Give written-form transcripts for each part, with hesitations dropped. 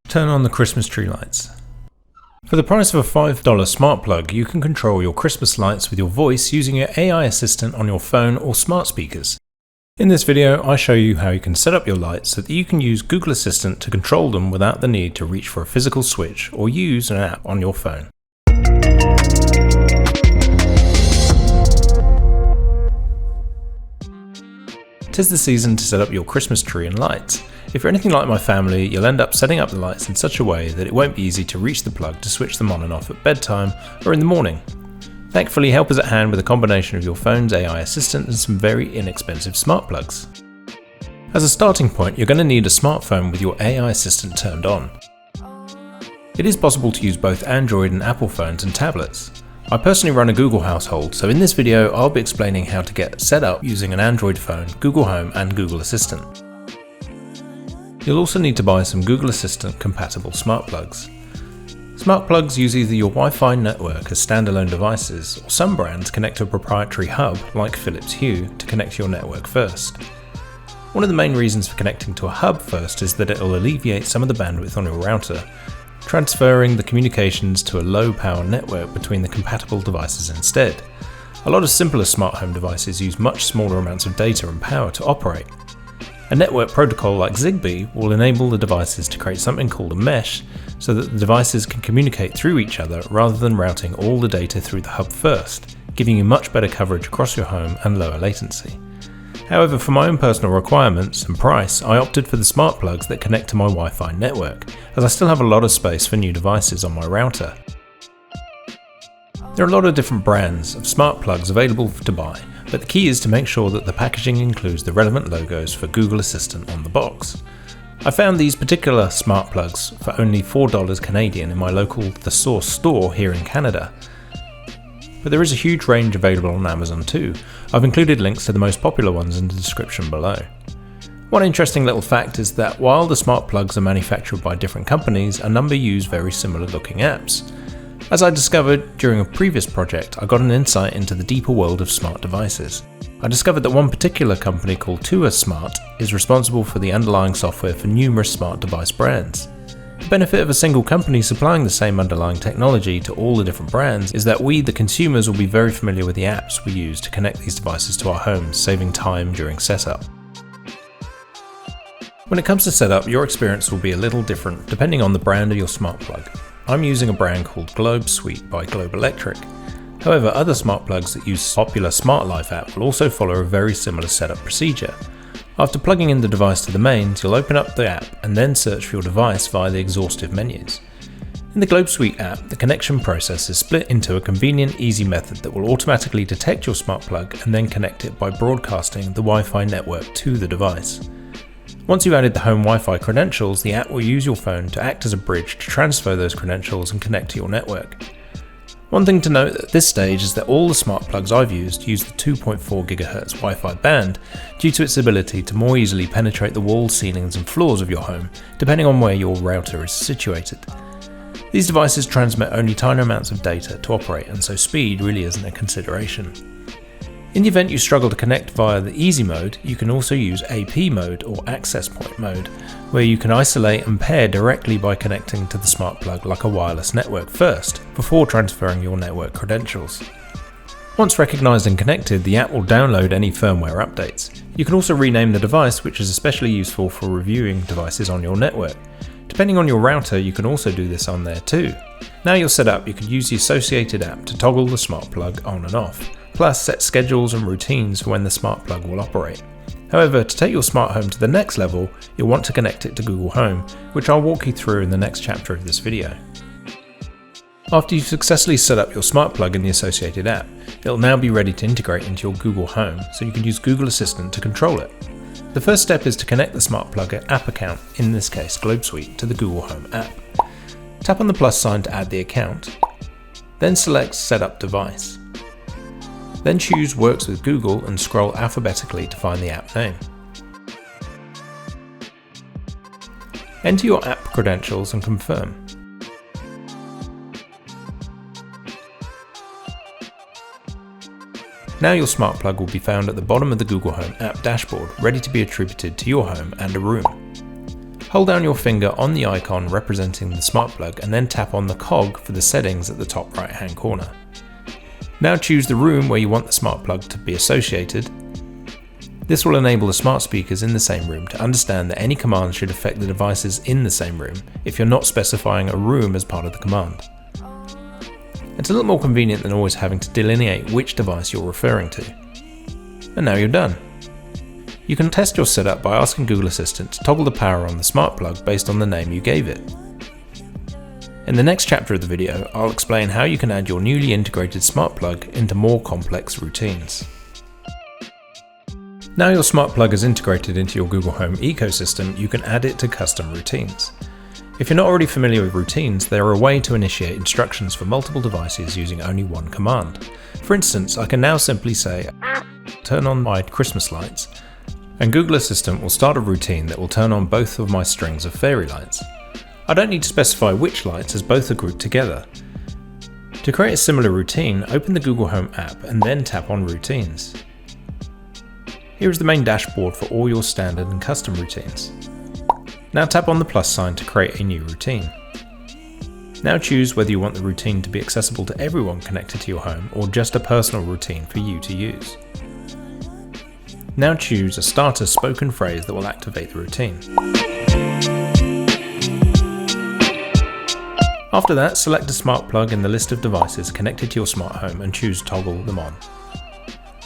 Turn on the Christmas tree lights. For the price of a $5 smart plug, you can control your Christmas lights with your voice using your AI assistant on your phone or smart speakers. In this video, I show you how you can set up your lights so that you can use Google Assistant to control them without the need to reach for a physical switch or use an app on your phone. Tis the season to set up your Christmas tree and lights. If you're anything like my family, you'll end up setting up the lights in such a way that it won't be easy to reach the plug to switch them on and off at bedtime or in the morning. Thankfully, help is at hand with a combination of your phone's AI assistant and some very inexpensive smart plugs. As a starting point, you're going to need a smartphone with your AI assistant turned on. It is possible to use both Android and Apple phones and tablets. I personally run a Google household, so in this video I'll be explaining how to get set up using an Android phone, Google Home and Google Assistant. You'll also need to buy some Google Assistant compatible smart plugs. Smart plugs use either your Wi-Fi network as standalone devices, or some brands connect to a proprietary hub like Philips Hue to connect to your network first. One of the main reasons for connecting to a hub first is that it will alleviate some of the bandwidth on your router, transferring the communications to a low power network between the compatible devices instead. A lot of simpler smart home devices use much smaller amounts of data and power to operate. A network protocol like Zigbee will enable the devices to create something called a mesh so that the devices can communicate through each other rather than routing all the data through the hub first, giving you much better coverage across your home and lower latency. However, for my own personal requirements and price, I opted for the smart plugs that connect to my Wi-Fi network, as I still have a lot of space for new devices on my router. There are a lot of different brands of smart plugs available to buy, but the key is to make sure that the packaging includes the relevant logos for Google Assistant on the box. I found these particular smart plugs for only $4 Canadian in my local The Source store here in Canada. But there is a huge range available on Amazon too. I've included links to the most popular ones in the description below. One interesting little fact is that while the smart plugs are manufactured by different companies, a number use very similar looking apps. As I discovered during a previous project, I got an insight into the deeper world of smart devices. I discovered that one particular company called Tua Smart is responsible for the underlying software for numerous smart device brands. The benefit of a single company supplying the same underlying technology to all the different brands is that we, the consumers, will be very familiar with the apps we use to connect these devices to our homes, saving time during setup. When it comes to setup, your experience will be a little different depending on the brand of your smart plug. I'm using a brand called Globe Suite by Globe Electric. However, other smart plugs that use popular Smart Life app will also follow a very similar setup procedure. After plugging in the device to the mains, you'll open up the app and then search for your device via the exhaustive menus. In the Globe Suite app, the connection process is split into a convenient, easy method that will automatically detect your smart plug and then connect it by broadcasting the Wi-Fi network to the device. Once you've added the home Wi-Fi credentials, the app will use your phone to act as a bridge to transfer those credentials and connect to your network. One thing to note at this stage is that all the smart plugs I've used use the 2.4 GHz Wi-Fi band due to its ability to more easily penetrate the walls, ceilings and floors of your home, depending on where your router is situated. These devices transmit only tiny amounts of data to operate, and so speed really isn't a consideration. In the event you struggle to connect via the easy mode, you can also use AP mode or access point mode, where you can isolate and pair directly by connecting to the smart plug like a wireless network first, before transferring your network credentials. Once recognized and connected, the app will download any firmware updates. You can also rename the device, which is especially useful for reviewing devices on your network. Depending on your router, you can also do this on there too. Now you're set up, you can use the associated app to toggle the smart plug on and off. Plus set schedules and routines for when the smart plug will operate. However, to take your smart home to the next level, you'll want to connect it to Google Home, which I'll walk you through in the next chapter of this video. After you've successfully set up your smart plug in the associated app, it'll now be ready to integrate into your Google Home, so you can use Google Assistant to control it. The first step is to connect the smart plug app account, in this case Globe Suite, to the Google Home app. Tap on the plus sign to add the account, then select Set Up Device. Then choose Works with Google and scroll alphabetically to find the app name. Enter your app credentials and confirm. Now your smart plug will be found at the bottom of the Google Home app dashboard, ready to be attributed to your home and a room. Hold down your finger on the icon representing the smart plug and then tap on the cog for the settings at the top right hand corner. Now choose the room where you want the smart plug to be associated. This will enable the smart speakers in the same room to understand that any command should affect the devices in the same room if you're not specifying a room as part of the command. It's a little more convenient than always having to delineate which device you're referring to. And now you're done. You can test your setup by asking Google Assistant to toggle the power on the smart plug based on the name you gave it. In the next chapter of the video, I'll explain how you can add your newly integrated smart plug into more complex routines. Now your smart plug is integrated into your Google Home ecosystem, you can add it to custom routines. If you're not already familiar with routines, they are a way to initiate instructions for multiple devices using only one command. For instance, I can now simply say, "Turn on my Christmas lights," and Google Assistant will start a routine that will turn on both of my strings of fairy lights. I don't need to specify which lights as both are grouped together. To create a similar routine, open the Google Home app and then tap on Routines. Here is the main dashboard for all your standard and custom routines. Now tap on the plus sign to create a new routine. Now choose whether you want the routine to be accessible to everyone connected to your home or just a personal routine for you to use. Now choose a starter spoken phrase that will activate the routine. After that, select a smart plug in the list of devices connected to your smart home and choose Toggle them on.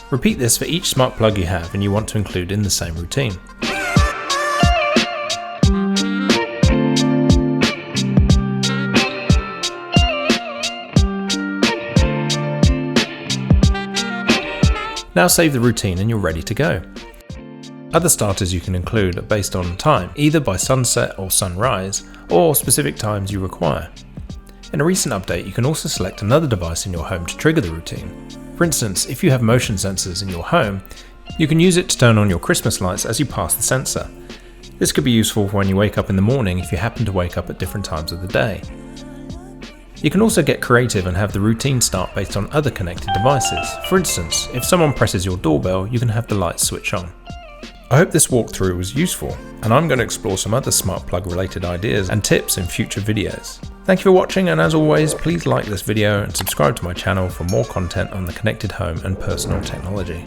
Repeat this for each smart plug you have and you want to include in the same routine. Now save the routine and you're ready to go. Other starters you can include are based on time, either by sunset or sunrise, or specific times you require. In a recent update, you can also select another device in your home to trigger the routine. For instance, if you have motion sensors in your home, you can use it to turn on your Christmas lights as you pass the sensor. This could be useful for when you wake up in the morning if you happen to wake up at different times of the day. You can also get creative and have the routine start based on other connected devices. For instance, if someone presses your doorbell, you can have the lights switch on. I hope this walkthrough was useful, and I'm going to explore some other smart plug related ideas and tips in future videos. Thank you for watching, and as always, please like this video and subscribe to my channel for more content on the connected home and personal technology.